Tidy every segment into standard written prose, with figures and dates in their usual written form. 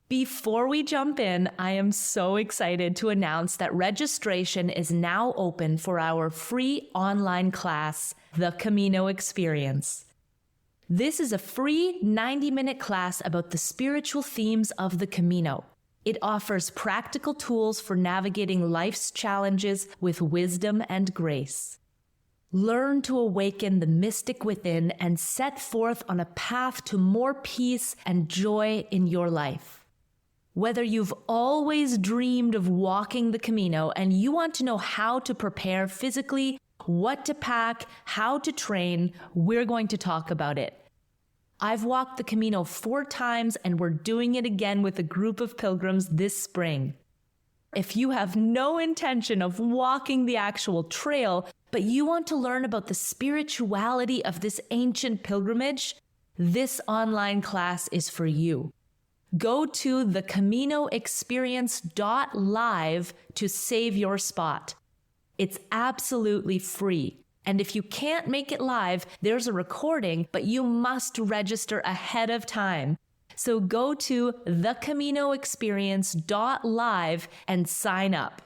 Before we jump in, I am so excited to announce that registration is now open for our free online class, The Camino Experience. This is a free 90-minute class about the spiritual themes of the Camino. It offers practical tools for navigating life's challenges with wisdom and grace. Learn to awaken the mystic within and set forth on a path to more peace and joy in your life. Whether you've always dreamed of walking the Camino and you want to know how to prepare physically, what to pack, how to train, we're going to talk about it. I've walked the Camino 4 times and we're doing it again with a group of pilgrims this spring. If you have no intention of walking the actual trail, but you want to learn about the spirituality of this ancient pilgrimage, this online class is for you. Go to thecaminoexperience.live to save your spot. It's absolutely free. And if you can't make it live, there's a recording, but you must register ahead of time. So go to thecaminoexperience.live and sign up.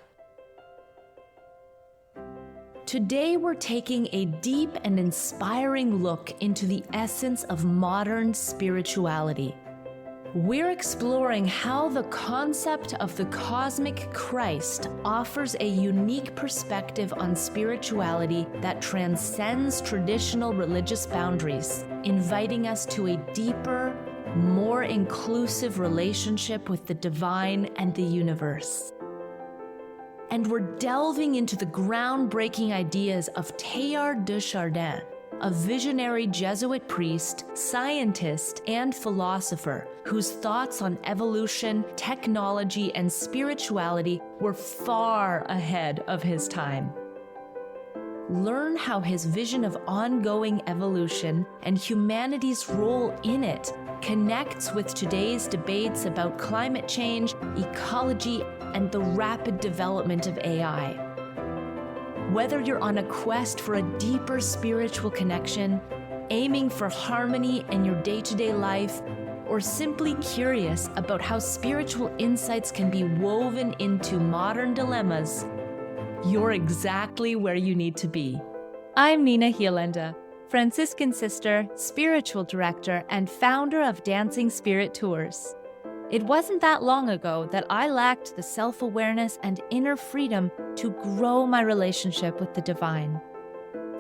Today, we're taking a deep and inspiring look into the essence of modern spirituality. We're exploring how the concept of the cosmic Christ offers a unique perspective on spirituality that transcends traditional religious boundaries, inviting us to a deeper, more inclusive relationship with the divine and the universe. And we're delving into the groundbreaking ideas of Teilhard de Chardin, a visionary Jesuit priest, scientist, and philosopher whose thoughts on evolution, technology, and spirituality were far ahead of his time. Learn how his vision of ongoing evolution and humanity's role in it connects with today's debates about climate change, ecology, and the rapid development of AI. Whether you're on a quest for a deeper spiritual connection, aiming for harmony in your day-to-day life, or simply curious about how spiritual insights can be woven into modern dilemmas, you're exactly where you need to be. I'm Nina Hirlaender, Franciscan sister, spiritual director, and founder of Dancing Spirit Tours. It wasn't that long ago that I lacked the self-awareness and inner freedom to grow my relationship with the divine.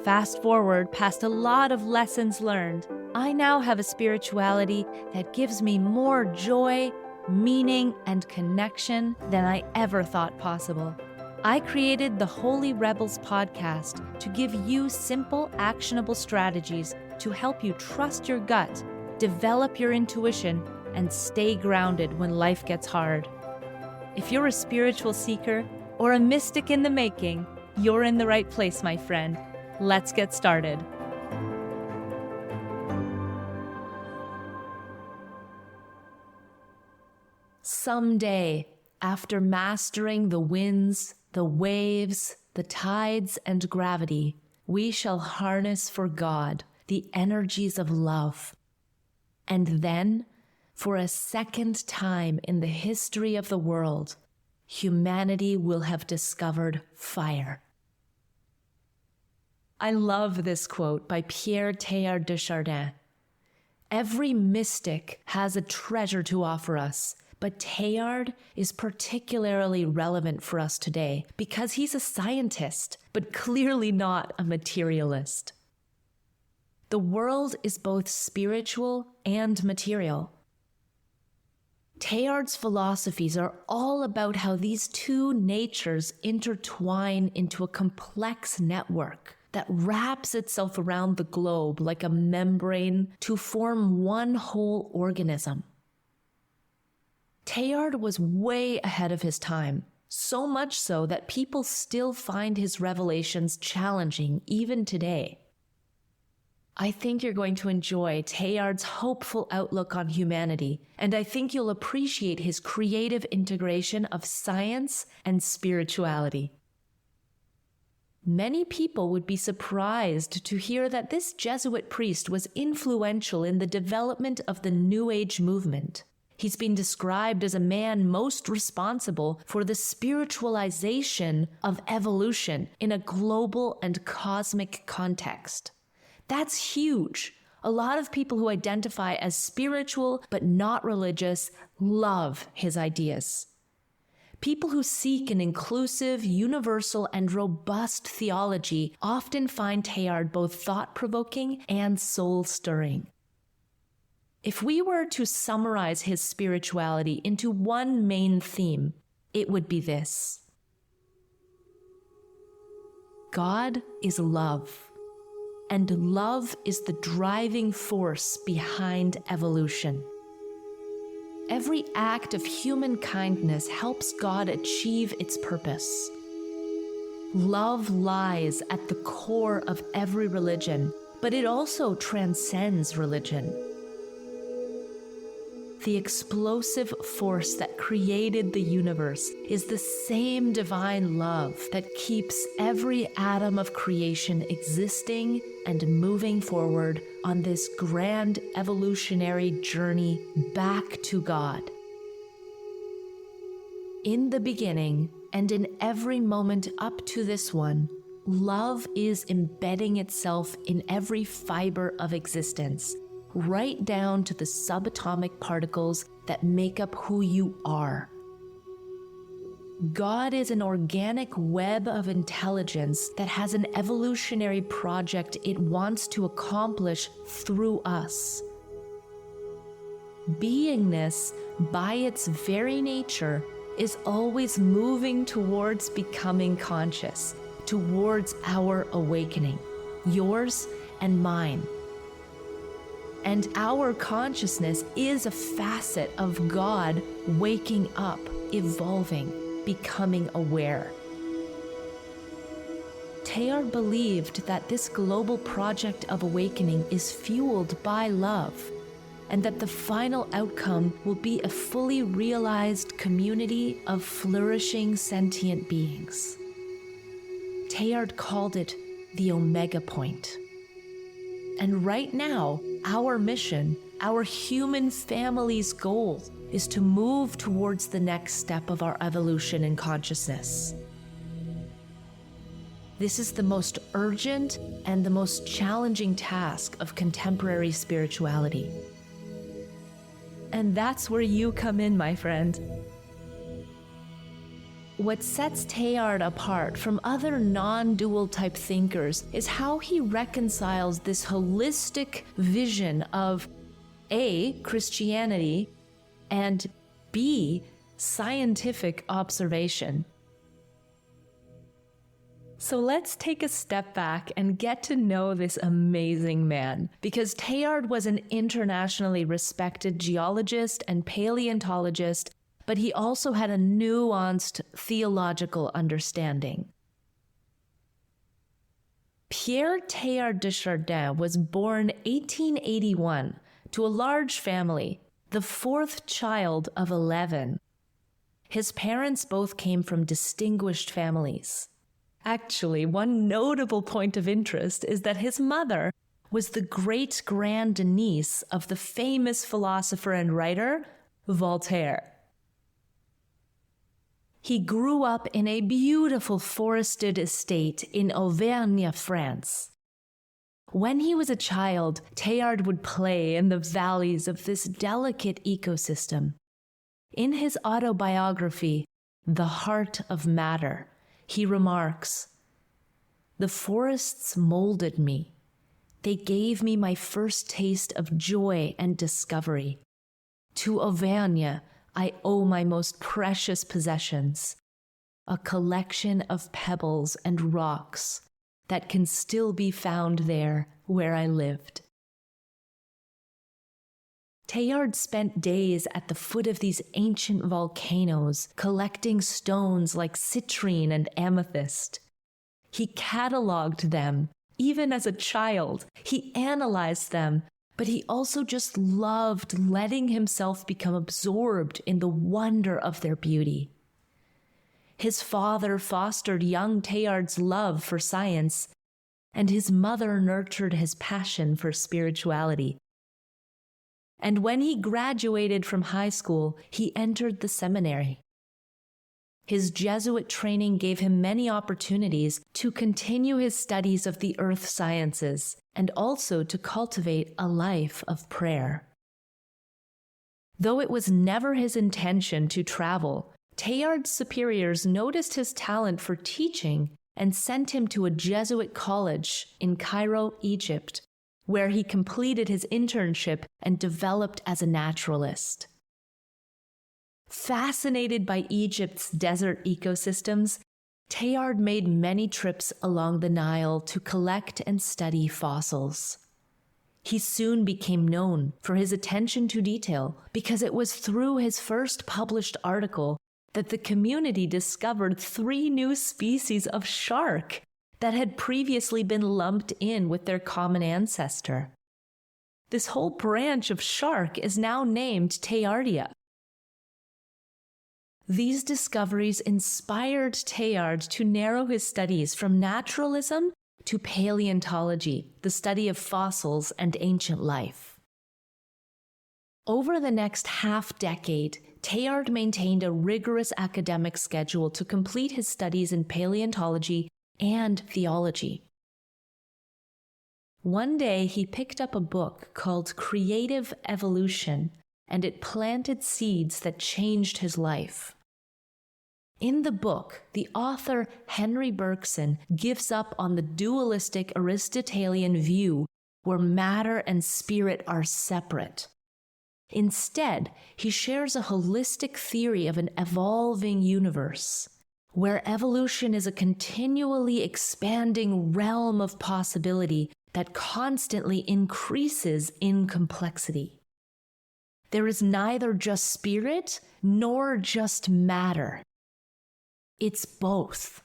Fast forward past a lot of lessons learned, I now have a spirituality that gives me more joy, meaning, and connection than I ever thought possible. I created the Holy Rebels podcast to give you simple, actionable strategies to help you trust your gut, develop your intuition, and stay grounded when life gets hard. If you're a spiritual seeker or a mystic in the making, you're in the right place, my friend. Let's get started. Someday, after mastering the winds, the waves, the tides, and gravity, we shall harness for God the energies of love. And then, for a second time in the history of the world, humanity will have discovered fire. I love this quote by Teilhard de Chardin. Every mystic has a treasure to offer us, but Teilhard is particularly relevant for us today because he's a scientist, but clearly not a materialist. The world is both spiritual and material. Teilhard's philosophies are all about how these two natures intertwine into a complex network that wraps itself around the globe like a membrane to form one whole organism. Teilhard was way ahead of his time, so much so that people still find his revelations challenging even today. I think you're going to enjoy Teilhard's hopeful outlook on humanity, and I think you'll appreciate his creative integration of science and spirituality. Many people would be surprised to hear that this Jesuit priest was influential in the development of the New Age movement. He's been described as a man most responsible for the spiritualization of evolution in a global and cosmic context. That's huge. A lot of people who identify as spiritual but not religious love his ideas. People who seek an inclusive, universal, and robust theology often find Teilhard both thought-provoking and soul-stirring. If we were to summarize his spirituality into one main theme, it would be this: God is love, and love is the driving force behind evolution. Every act of human kindness helps God achieve its purpose. Love lies at the core of every religion, but it also transcends religion. The explosive force that created the universe is the same divine love that keeps every atom of creation existing and moving forward on this grand evolutionary journey back to God. In the beginning, and in every moment up to this one, love is embedding itself in every fiber of existence, right down to the subatomic particles that make up who you are. God is an organic web of intelligence that has an evolutionary project it wants to accomplish through us. Beingness, by its very nature, is always moving towards becoming conscious, towards our awakening, yours and mine. And our consciousness is a facet of God waking up, evolving, becoming aware. Teilhard believed that this global project of awakening is fueled by love, and that the final outcome will be a fully realized community of flourishing sentient beings. Teilhard called it the Omega Point. And right now, our mission, our human family's goal, is to move towards the next step of our evolution in consciousness. This is the most urgent and the most challenging task of contemporary spirituality. And that's where you come in, my friend. What sets Teilhard apart from other non-dual type thinkers is how he reconciles this holistic vision of A, Christianity, and B, scientific observation. So let's take a step back and get to know this amazing man, because Teilhard was an internationally respected geologist and paleontologist, but he also had a nuanced theological understanding. Pierre Teilhard de Chardin was born 1881 to a large family, the fourth child of 11. His parents both came from distinguished families. Actually, one notable point of interest is that his mother was the great-grandniece of the famous philosopher and writer, Voltaire. He grew up in a beautiful forested estate in Auvergne, France. When he was a child, Teilhard would play in the valleys of this delicate ecosystem. In his autobiography, The Heart of Matter, he remarks, "The forests molded me. They gave me my first taste of joy and discovery. To Auvergne, I owe my most precious possessions, a collection of pebbles and rocks that can still be found there where I lived." Teilhard spent days at the foot of these ancient volcanoes, collecting stones like citrine and amethyst. He cataloged them, even as a child. He analyzed them, but he also just loved letting himself become absorbed in the wonder of their beauty. His father fostered young Teilhard's love for science, and his mother nurtured his passion for spirituality. and when he graduated from high school, he entered the seminary. His Jesuit training gave him many opportunities to continue his studies of the earth sciences and also to cultivate a life of prayer. Though it was never his intention to travel, Teilhard's superiors noticed his talent for teaching and sent him to a Jesuit college in Cairo, Egypt, where he completed his internship and developed as a naturalist. Fascinated by Egypt's desert ecosystems, Teilhard made many trips along the Nile to collect and study fossils. He soon became known for his attention to detail because it was through his first published article that the community discovered 3 new species of shark that had previously been lumped in with their common ancestor. This whole branch of shark is now named Teilhardia. These discoveries inspired Teilhard to narrow his studies from naturalism to paleontology, the study of fossils and ancient life. Over the next half-decade, Teilhard maintained a rigorous academic schedule to complete his studies in paleontology and theology. One day, he picked up a book called Creative Evolution, and it planted seeds that changed his life. In the book, the author Henry Bergson gives up on the dualistic Aristotelian view where matter and spirit are separate. Instead, he shares a holistic theory of an evolving universe, where evolution is a continually expanding realm of possibility that constantly increases in complexity. There is neither just spirit nor just matter. It's both.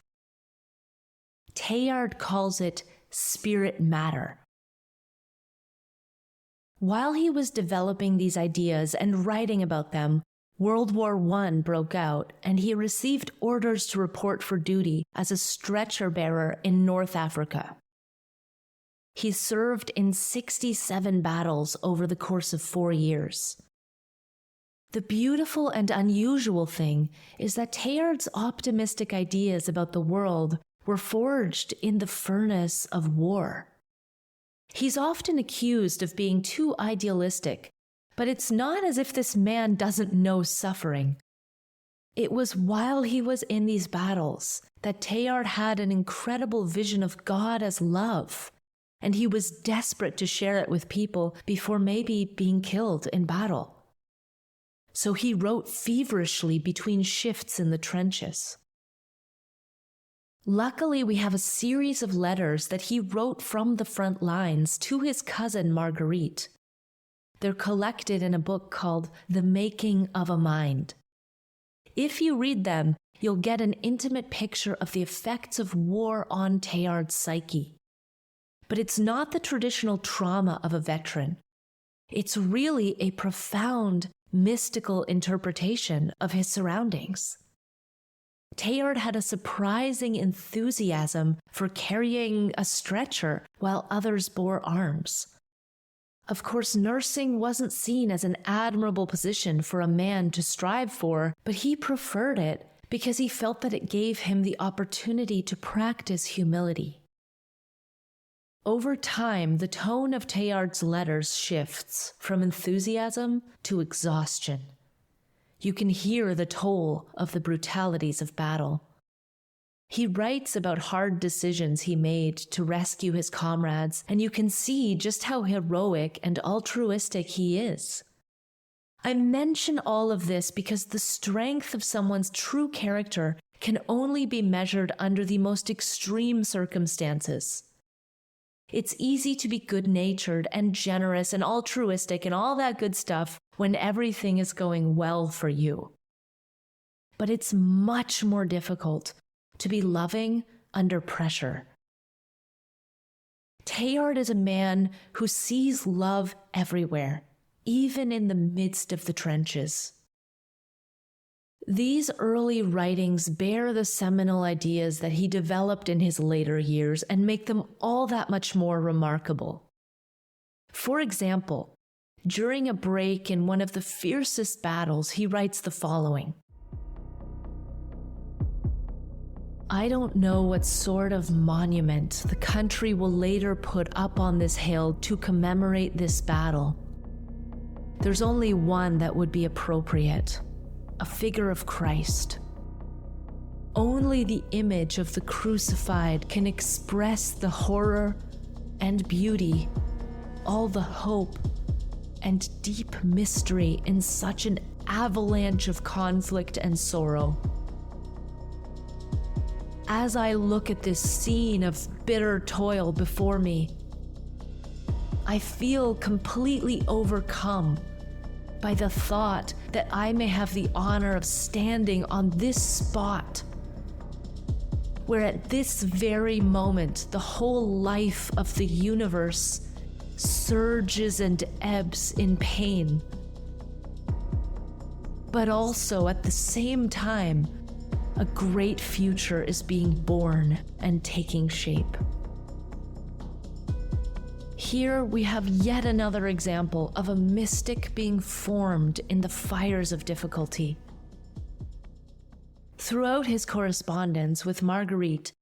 Teilhard calls it spirit matter. While he was developing these ideas and writing about them, World War I broke out, and he received orders to report for duty as a stretcher bearer in North Africa. He served in 67 battles over the course of 4 years. The beautiful and unusual thing is that Teilhard's optimistic ideas about the world were forged in the furnace of war. He's often accused of being too idealistic, but it's not as if this man doesn't know suffering. It was while he was in these battles that Teilhard had an incredible vision of God as love, and he was desperate to share it with people before maybe being killed in battle. So he wrote feverishly between shifts in the trenches. Luckily, we have a series of letters that he wrote from the front lines to his cousin Marguerite. They're collected in a book called The Making of a Mind. If you read them, you'll get an intimate picture of the effects of war on Teilhard's psyche. But it's not the traditional trauma of a veteran. It's really a profound, mystical interpretation of his surroundings. Teilhard had a surprising enthusiasm for carrying a stretcher while others bore arms. Of course, nursing wasn't seen as an admirable position for a man to strive for, but he preferred it because he felt that it gave him the opportunity to practice humility. Over time, the tone of Teilhard's letters shifts from enthusiasm to exhaustion. You can hear the toll of the brutalities of battle. He writes about hard decisions he made to rescue his comrades, and you can see just how heroic and altruistic he is. I mention all of this because the strength of someone's true character can only be measured under the most extreme circumstances. It's easy to be good-natured and generous and altruistic and all that good stuff when everything is going well for you. But it's much more difficult to be loving under pressure. Teilhard is a man who sees love everywhere, even in the midst of the trenches. These early writings bear the seminal ideas that he developed in his later years and make them all that much more remarkable. For example, during a break in one of the fiercest battles, he writes the following: "I don't know what sort of monument the country will later put up on this hill to commemorate this battle. There's only one that would be appropriate, a figure of Christ. Only the image of the crucified can express the horror and beauty, all the hope and deep mystery in such an avalanche of conflict and sorrow. As I look at this scene of bitter toil before me, I feel completely overcome by the thought that I may have the honor of standing on this spot, where at this very moment the whole life of the universe surges and ebbs in pain. But also at the same time, a great future is being born and taking shape." Here we have yet another example of a mystic being formed in the fires of difficulty. Throughout his correspondence with Marguerite,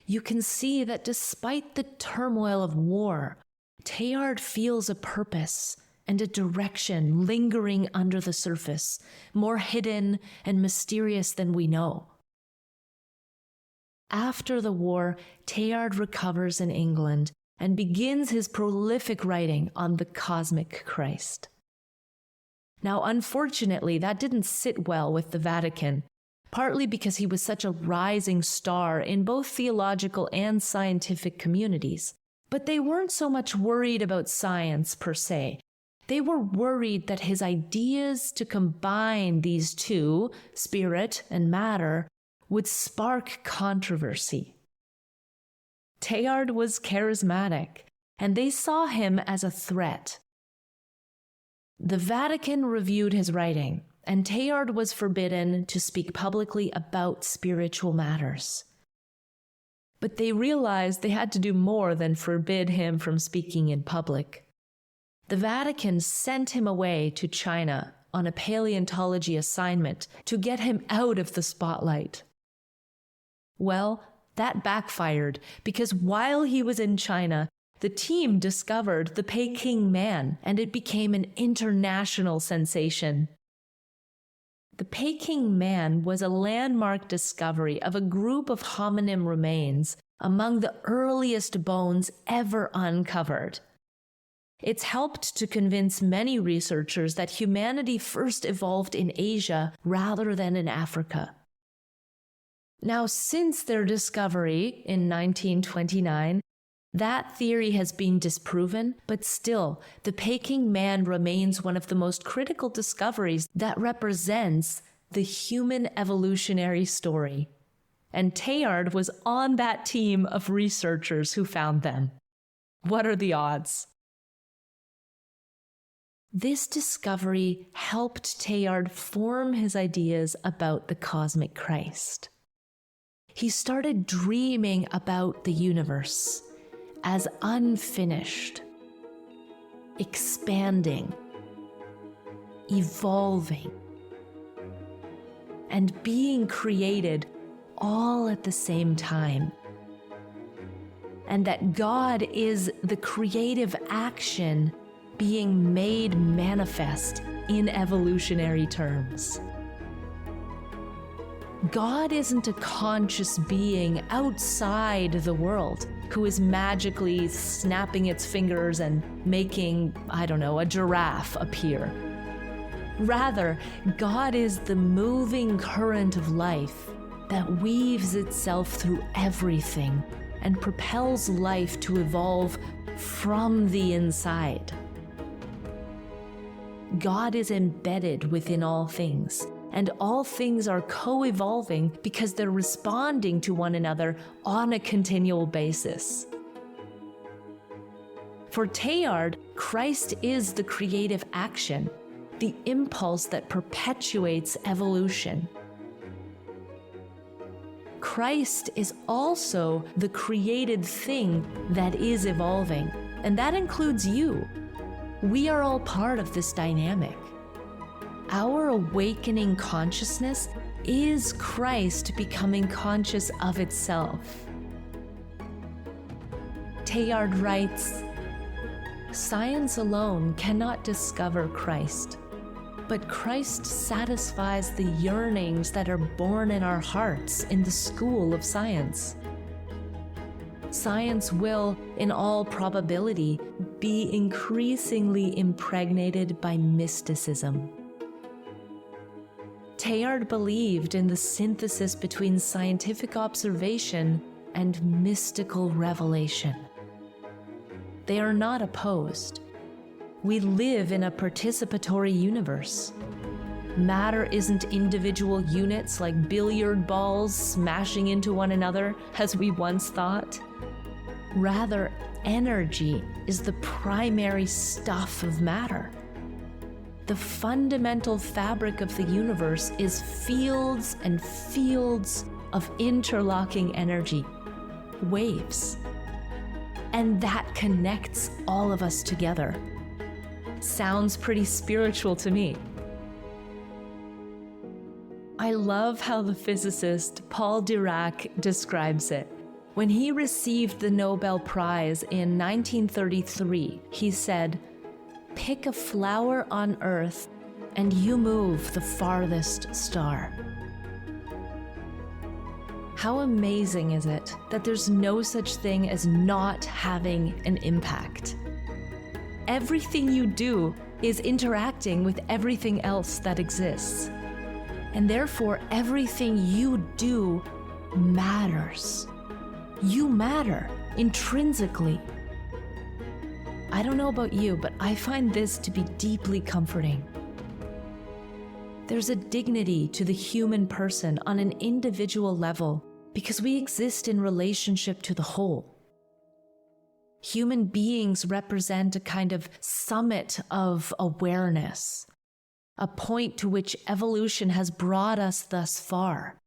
you can see that despite the turmoil of war, Teilhard feels a purpose and a direction lingering under the surface, more hidden and mysterious than we know. After the war, Teilhard recovers in England and begins his prolific writing on the cosmic Christ. Now, unfortunately, that didn't sit well with the Vatican, partly because he was such a rising star in both theological and scientific communities. But they weren't so much worried about science per se. They were worried that his ideas to combine these two, spirit and matter, would spark controversy. Teilhard was charismatic, and they saw him as a threat. The Vatican reviewed his writing, and Teilhard was forbidden to speak publicly about spiritual matters. But they realized they had to do more than forbid him from speaking in public. The Vatican sent him away to China on a paleontology assignment to get him out of the spotlight. Well, that backfired because while he was in China, the team discovered the Peking Man, and it became an international sensation. The Peking Man was a landmark discovery of a group of hominin remains among the earliest bones ever uncovered. It's helped to convince many researchers that humanity first evolved in Asia rather than in Africa. Now, since their discovery in 1929, that theory has been disproven, but still, the Peking Man remains one of the most critical discoveries that represents the human evolutionary story. And Teilhard was on that team of researchers who found them. What are the odds? This discovery helped Teilhard form his ideas about the cosmic Christ. He started dreaming about the universe as unfinished, expanding, evolving, and being created all at the same time. And that God is the creative action being made manifest in evolutionary terms. God isn't a conscious being outside the world who is magically snapping its fingers and making, a giraffe appear. Rather, God is the moving current of life that weaves itself through everything and propels life to evolve from the inside. God is embedded within all things, and all things are co-evolving because they're responding to one another on a continual basis. For Teilhard, Christ is the creative action, the impulse that perpetuates evolution. Christ is also the created thing that is evolving, and that includes you. We are all part of this dynamic. Our awakening consciousness is Christ becoming conscious of itself. Teilhard writes, "Science alone cannot discover Christ, but Christ satisfies the yearnings that are born in our hearts in the school of science. Science will, in all probability, be increasingly impregnated by mysticism." Teilhard believed in the synthesis between scientific observation and mystical revelation. They are not opposed. We live in a participatory universe. Matter isn't individual units like billiard balls smashing into one another, as we once thought. Rather, energy is the primary stuff of matter. The fundamental fabric of the universe is fields and fields of interlocking energy, waves. And that connects all of us together. Sounds pretty spiritual to me. I love how the physicist Paul Dirac describes it. When he received the Nobel Prize in 1933, he said, "Pick a flower on Earth and you move the farthest star." How amazing is it that there's no such thing as not having an impact? Everything you do is interacting with everything else that exists. And therefore, everything you do matters. You matter intrinsically. I don't know about you, but I find this to be deeply comforting. There's a dignity to the human person on an individual level because we exist in relationship to the whole. Human beings represent a kind of summit of awareness, a point to which evolution has brought us thus far.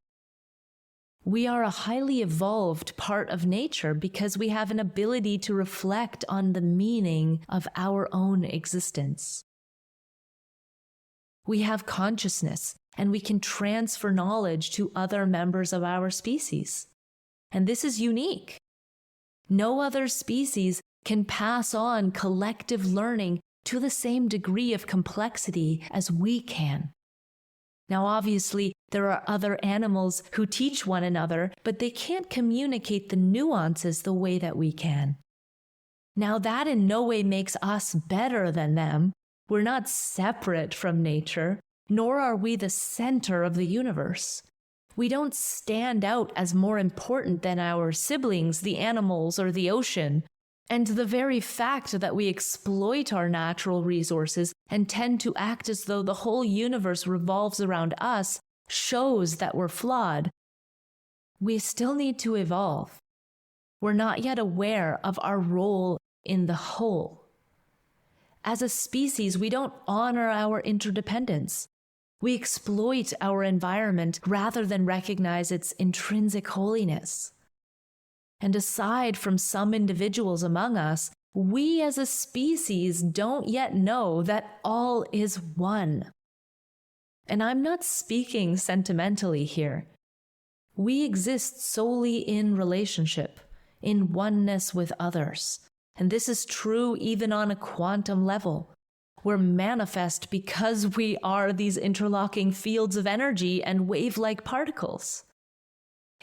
We are a highly evolved part of nature because we have an ability to reflect on the meaning of our own existence. We have consciousness, and we can transfer knowledge to other members of our species. And this is unique. No other species can pass on collective learning to the same degree of complexity as we can. Now, obviously, there are other animals who teach one another, but they can't communicate the nuances the way that we can. Now, that in no way makes us better than them. We're not separate from nature, nor are we the center of the universe. We don't stand out as more important than our siblings, the animals, or the ocean. And the very fact that we exploit our natural resources and tend to act as though the whole universe revolves around us shows that we're flawed. We still need to evolve. We're not yet aware of our role in the whole. As a species, we don't honor our interdependence. We exploit our environment rather than recognize its intrinsic holiness. And aside from some individuals among us, we as a species don't yet know that all is one. And I'm not speaking sentimentally here. We exist solely in relationship, in oneness with others. And this is true even on a quantum level. We're manifest because we are these interlocking fields of energy and wave-like particles.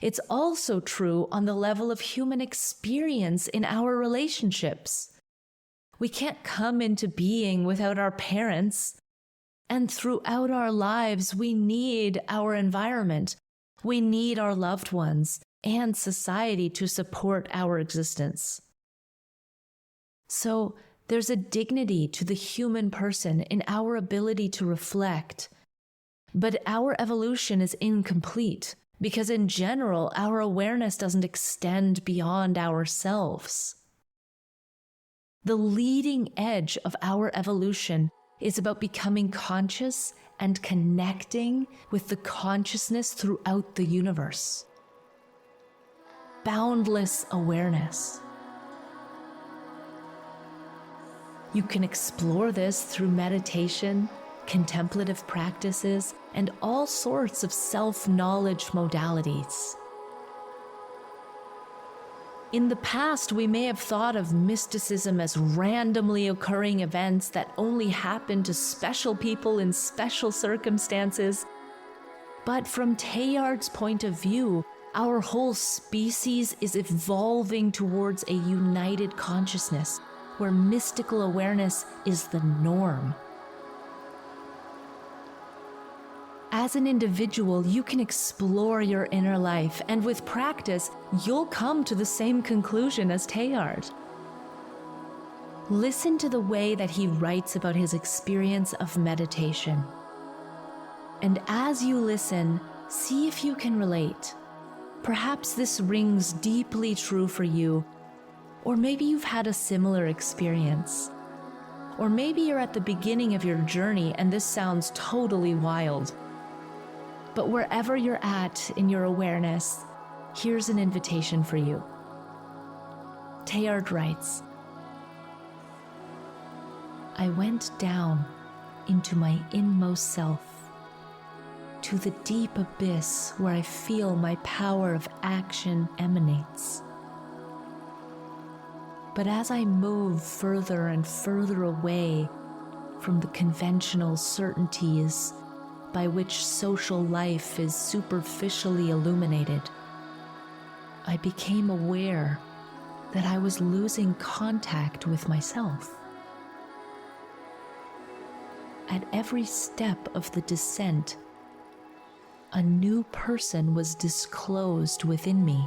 It's also true on the level of human experience in our relationships. We can't come into being without our parents. And throughout our lives, we need our environment. We need our loved ones and society to support our existence. So there's a dignity to the human person in our ability to reflect. But our evolution is incomplete. Because in general, our awareness doesn't extend beyond ourselves. The leading edge of our evolution is about becoming conscious and connecting with the consciousness throughout the universe. Boundless awareness. You can explore this through meditation, contemplative practices, and all sorts of self-knowledge modalities. In the past, we may have thought of mysticism as randomly occurring events that only happen to special people in special circumstances. But from Teilhard's point of view, our whole species is evolving towards a united consciousness, where mystical awareness is the norm. As an individual, you can explore your inner life, and with practice, you'll come to the same conclusion as Teilhard. Listen to the way that he writes about his experience of meditation. And as you listen, see if you can relate. Perhaps this rings deeply true for you, or maybe you've had a similar experience. Or maybe you're at the beginning of your journey and this sounds totally wild. But wherever you're at in your awareness, here's an invitation for you. Teilhard writes, I went down into my inmost self, to the deep abyss where I feel my power of action emanates. But as I move further and further away from the conventional certainties by which social life is superficially illuminated, I became aware that I was losing contact with myself. At every step of the descent, a new person was disclosed within me,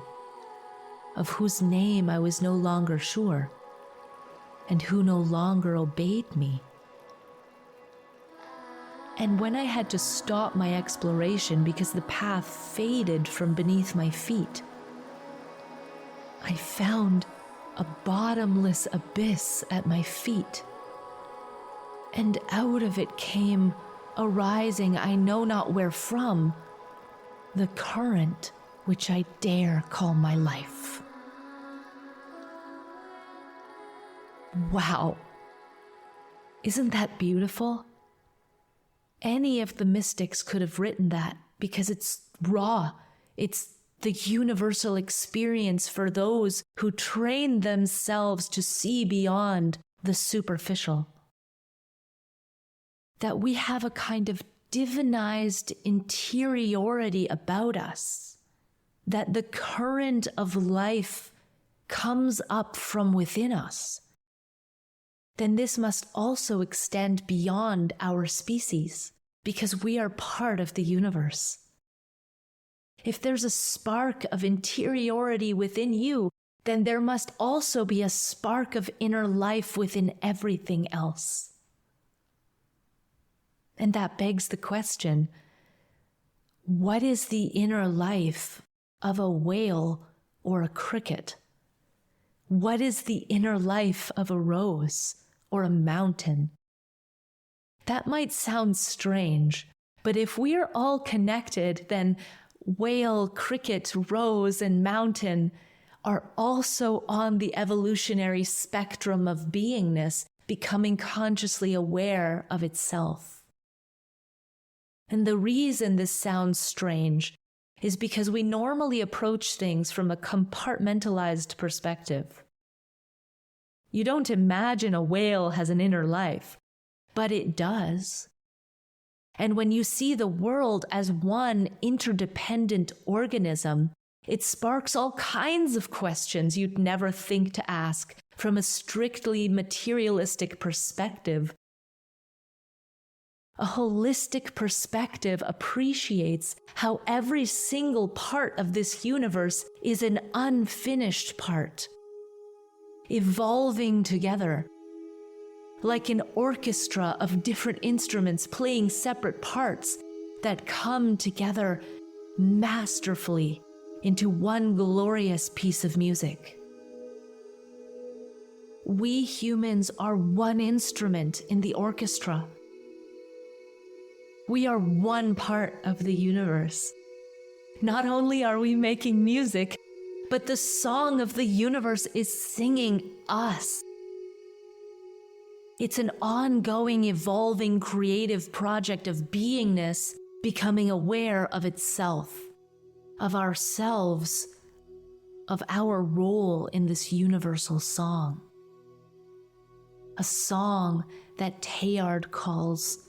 of whose name I was no longer sure, and who no longer obeyed me. And when I had to stop my exploration because the path faded from beneath my feet, I found a bottomless abyss at my feet. And out of it came, arising I know not where from, the current which I dare call my life. Wow! Isn't that beautiful? Any of the mystics could have written that because it's raw. It's the universal experience for those who train themselves to see beyond the superficial. That we have a kind of divinized interiority about us, that the current of life comes up from within us, then this must also extend beyond our species, because we are part of the universe. If there's a spark of interiority within you, then there must also be a spark of inner life within everything else. And that begs the question, what is the inner life of a whale or a cricket? What is the inner life of a rose or a mountain? That might sound strange, but if we are all connected, then whale, cricket, rose, and mountain are also on the evolutionary spectrum of beingness, becoming consciously aware of itself. And the reason this sounds strange is because we normally approach things from a compartmentalized perspective. You don't imagine a whale has an inner life, but it does. And when you see the world as one interdependent organism, it sparks all kinds of questions you'd never think to ask from a strictly materialistic perspective. A holistic perspective appreciates how every single part of this universe is an unfinished part, evolving together, like an orchestra of different instruments playing separate parts that come together masterfully into one glorious piece of music. We humans are one instrument in the orchestra. We are one part of the universe. Not only are we making music, but the song of the universe is singing us. It's an ongoing, evolving, creative project of beingness becoming aware of itself, of ourselves, of our role in this universal song. A song that Teilhard calls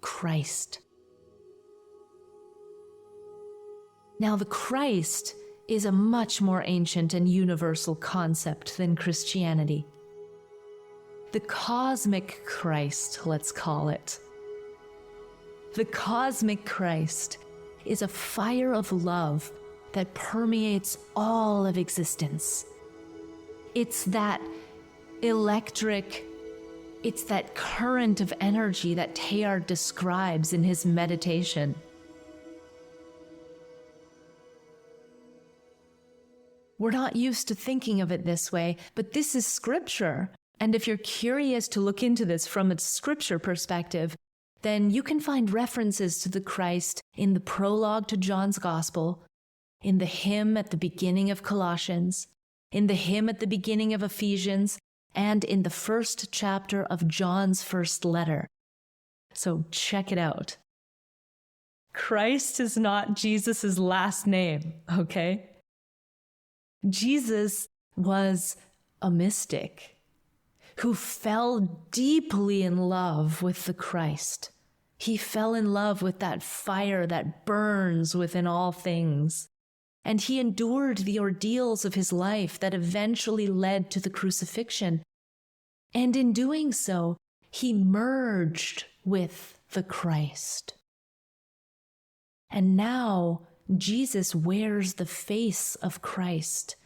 Christ. Now, the Christ is a much more ancient and universal concept than Christianity. The cosmic Christ, let's call it. The cosmic Christ is a fire of love that permeates all of existence. It's that electric, it's that current of energy that Teilhard describes in his meditation. We're not used to thinking of it this way, but this is scripture. And if you're curious to look into this from a scripture perspective, then you can find references to the Christ in the prologue to John's Gospel, in the hymn at the beginning of Colossians, in the hymn at the beginning of Ephesians, and in the first chapter of John's first letter. So check it out. Christ is not Jesus' last name, okay? Jesus was a mystic who fell deeply in love with the Christ. He fell in love with that fire that burns within all things. And he endured the ordeals of his life that eventually led to the crucifixion. And in doing so, he merged with the Christ. And now Jesus wears the face of Christ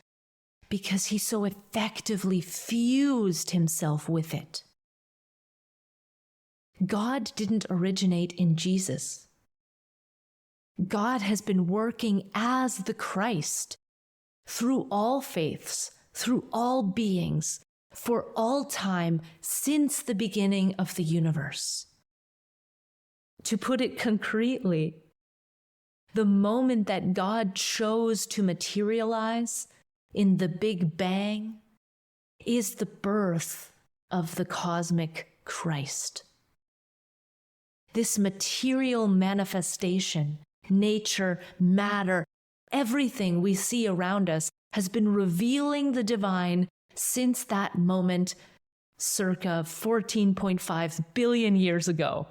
because he so effectively fused himself with it. God didn't originate in Jesus. God has been working as the Christ through all faiths, through all beings, for all time since the beginning of the universe. To put it concretely, the moment that God chose to materialize in the Big Bang is the birth of the cosmic Christ. This material manifestation, nature, matter, everything we see around us has been revealing the divine since that moment, circa 14.5 billion years ago.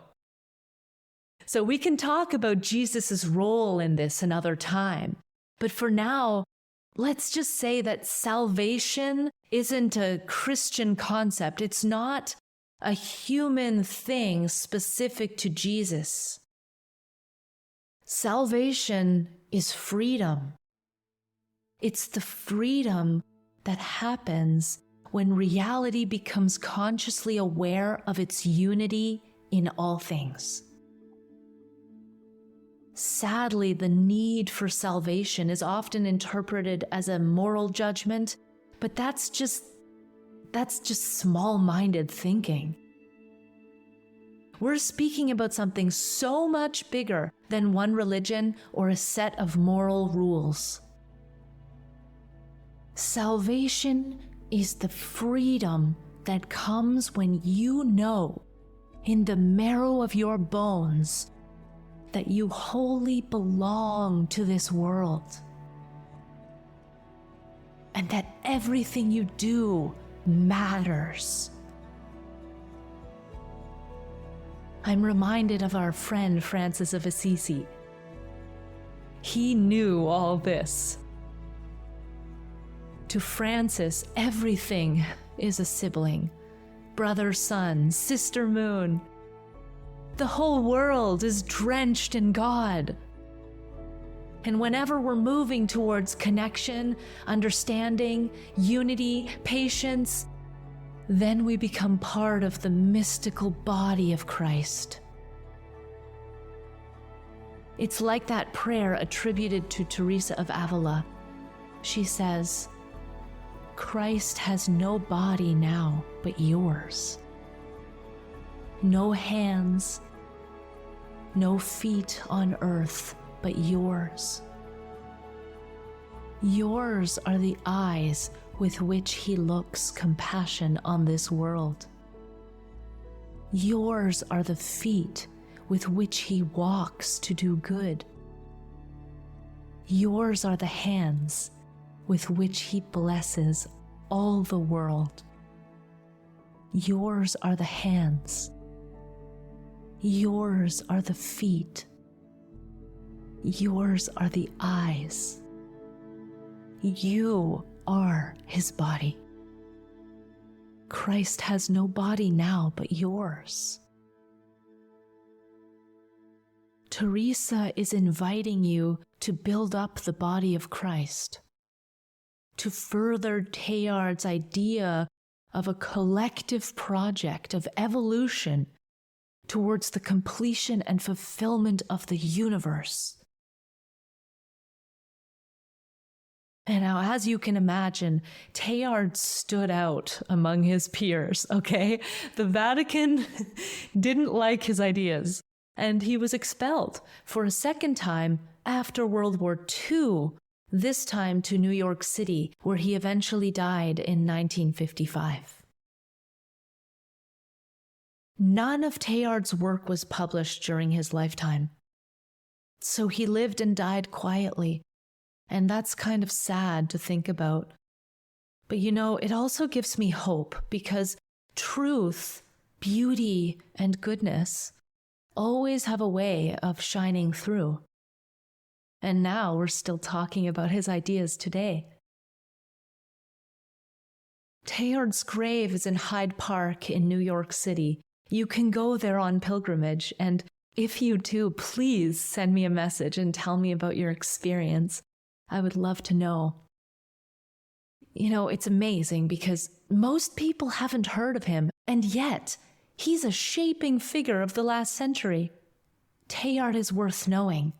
So we can talk about Jesus' role in this another time. But for now, let's just say that salvation isn't a Christian concept. It's not a human thing specific to Jesus. Salvation is freedom. It's the freedom that happens when reality becomes consciously aware of its unity in all things. Sadly, the need for salvation is often interpreted as a moral judgment, but that's just small-minded thinking. We're speaking about something so much bigger than one religion or a set of moral rules. Salvation is the freedom that comes when you know in the marrow of your bones that you wholly belong to this world, and that everything you do matters. I'm reminded of our friend Francis of Assisi. He knew all this. To Francis, everything is a sibling, brother sun, sister moon. The whole world is drenched in God. And whenever we're moving towards connection, understanding, unity, patience, then we become part of the mystical body of Christ. It's like that prayer attributed to Teresa of Avila. She says, "Christ has no body now but yours. No hands, no feet on earth but yours. Yours are the eyes with which he looks compassion on this world. Yours are the feet with which he walks to do good. Yours are the hands with which he blesses all the world. Yours are the hands. Yours are the feet. Yours are the eyes. You are his body. Christ has no body now but yours. Teresa is inviting you to build up the body of Christ, to further Teilhard's idea of a collective project of evolution towards the completion and fulfillment of the universe. And now, as you can imagine, Teilhard stood out among his peers, okay? The Vatican didn't like his ideas, and he was expelled for a second time after World War II, this time to New York City, where he eventually died in 1955. None of Teilhard's work was published during his lifetime, so he lived and died quietly. And that's kind of sad to think about. But it also gives me hope, because truth, beauty, and goodness always have a way of shining through. And now we're still talking about his ideas today. Teilhard's grave is in Hyde Park in New York City. You can go there on pilgrimage, and if you do, please send me a message and tell me about your experience. I would love to know. It's amazing because most people haven't heard of him, and yet he's a shaping figure of the last century. Teilhard is worth knowing.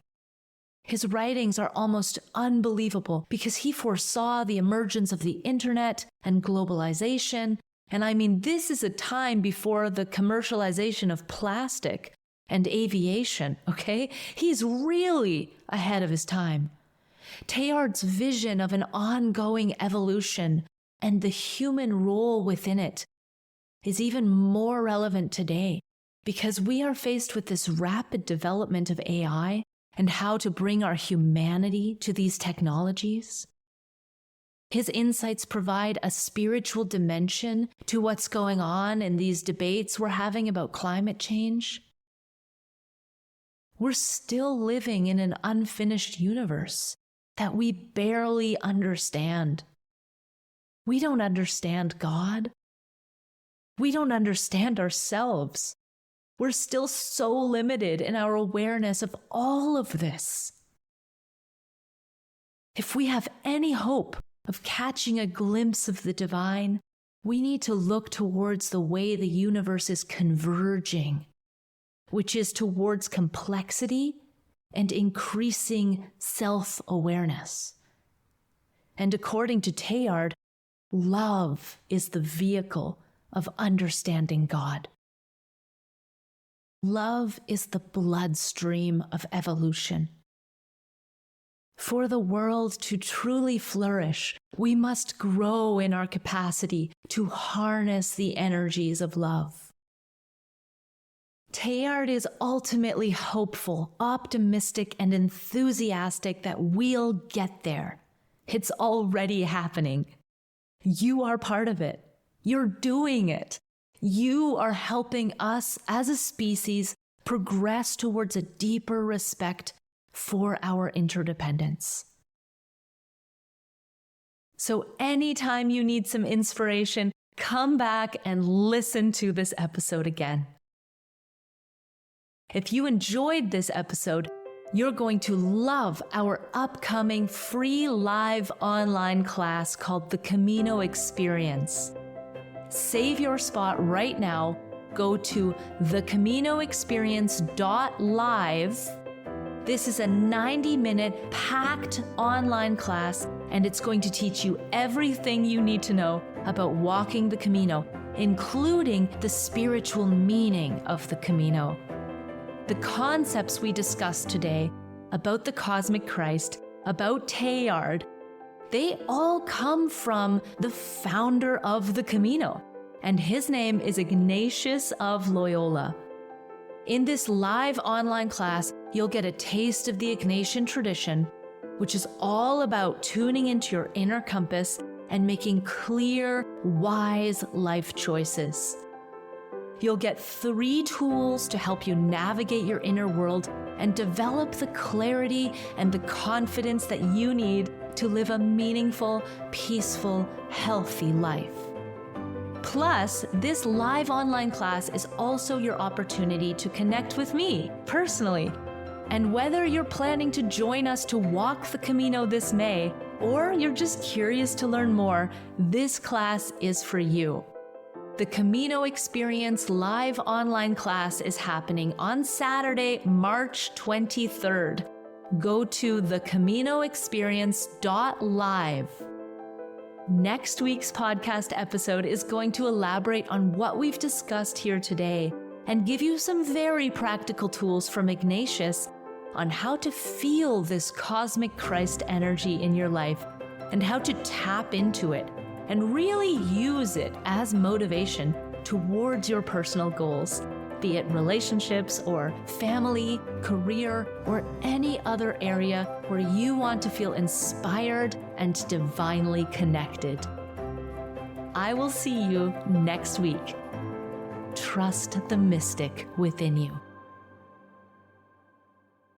His writings are almost unbelievable because he foresaw the emergence of the internet and globalization. And I mean, this is a time before the commercialization of plastic and aviation, okay? He's really ahead of his time. Teilhard's vision of an ongoing evolution and the human role within it is even more relevant today because we are faced with this rapid development of AI and how to bring our humanity to these technologies. His insights provide a spiritual dimension to what's going on in these debates we're having about climate change. We're still living in an unfinished universe that we barely understand. We don't understand God. We don't understand ourselves. We're still so limited in our awareness of all of this. If we have any hope of catching a glimpse of the divine, we need to look towards the way the universe is converging, which is towards complexity and increasing self-awareness. And according to Teilhard, love is the vehicle of understanding God. Love is the bloodstream of evolution. For the world to truly flourish, we must grow in our capacity to harness the energies of love. Teilhard is ultimately hopeful, optimistic, and enthusiastic that we'll get there. It's already happening. You are part of it. You're doing it. You are helping us as a species progress towards a deeper respect for our interdependence. So anytime you need some inspiration, come back and listen to this episode again. If you enjoyed this episode, you're going to love our upcoming free live online class called The Camino Experience. Save your spot right now. Go to thecaminoexperience.live. This is a 90-minute packed online class, and it's going to teach you everything you need to know about walking the Camino, including the spiritual meaning of the Camino. The concepts we discussed today about the cosmic Christ, about Teilhard, they all come from the founder of the Camino. and his name is Ignatius of Loyola. In this live online class, you'll get a taste of the Ignatian tradition, which is all about tuning into your inner compass and making clear, wise life choices. You'll get 3 tools to help you navigate your inner world and develop the clarity and the confidence that you need to live a meaningful, peaceful, healthy life. Plus, this live online class is also your opportunity to connect with me personally. And whether you're planning to join us to walk the Camino this May, or you're just curious to learn more, this class is for you. The Camino Experience live online class is happening on Saturday, March 23rd. Go to thecaminoexperience.live. Next week's podcast episode is going to elaborate on what we've discussed here today and give you some very practical tools from Ignatius on how to feel this cosmic Christ energy in your life and how to tap into it and really use it as motivation towards your personal goals, be it relationships or family, career, or any other area where you want to feel inspired and divinely connected. I will see you next week. Trust the mystic within you.